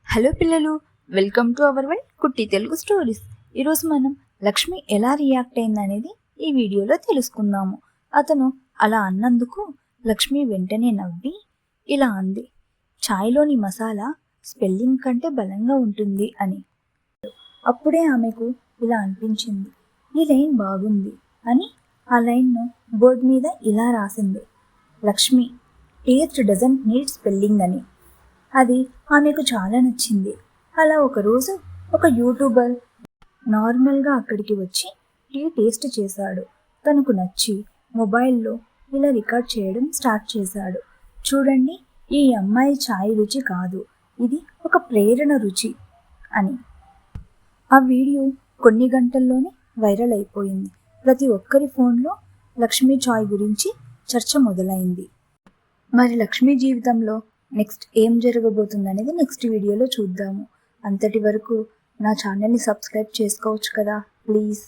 Hello పిల్లలు, welcome to our world కుట్టి Telugu stories. ఈరోజు మనం లక్ష్మి ఎలా రియాక్ట్ అయిందనేది ఈ వీడియోలో తెలుసుకుందాము. అతను అలా అన్నందుకు లక్ష్మి వెంటనే నవ్వి ఇలా అంది, చాయ్లోని మసాలా స్పెల్లింగ్ కంటే బలంగా ఉంటుంది అని. అప్పుడే ఆమెకు ఇలా అనిపించింది, ఈ లైన్ బాగుంది అని. ఆ లైన్ను బోర్డు మీద ఇలా రాసింది, Lakshmi taste doesn't need spelling అని. అది ఆమెకు చాలా నచ్చింది. అలా ఒకరోజు ఒక యూట్యూబర్ నార్మల్గా అక్కడికి వచ్చి టీ టేస్ట్ చేశాడు. తనకు నచ్చి మొబైల్లో ఇలా రికార్డ్ చేయడం స్టార్ట్ చేశాడు. చూడండి, ఈ అమ్మాయి ఛాయ్ రుచి కాదు, ఇది ఒక ప్రేరణ రుచి అని. ఆ వీడియో కొన్ని గంటల్లోనే వైరల్ అయిపోయింది. ప్రతి ఒక్కరి ఫోన్లో లక్ష్మీ ఛాయ్ గురించి చర్చ మొదలైంది. మరి లక్ష్మీ జీవితంలో నెక్స్ట్ ఏం జరగబోతుంది అనేది నెక్స్ట్ వీడియోలో చూద్దాము. అంతటి వరకు నా ఛానల్ని సబ్స్క్రైబ్ చేసుకోవచ్చు కదా ప్లీజ్.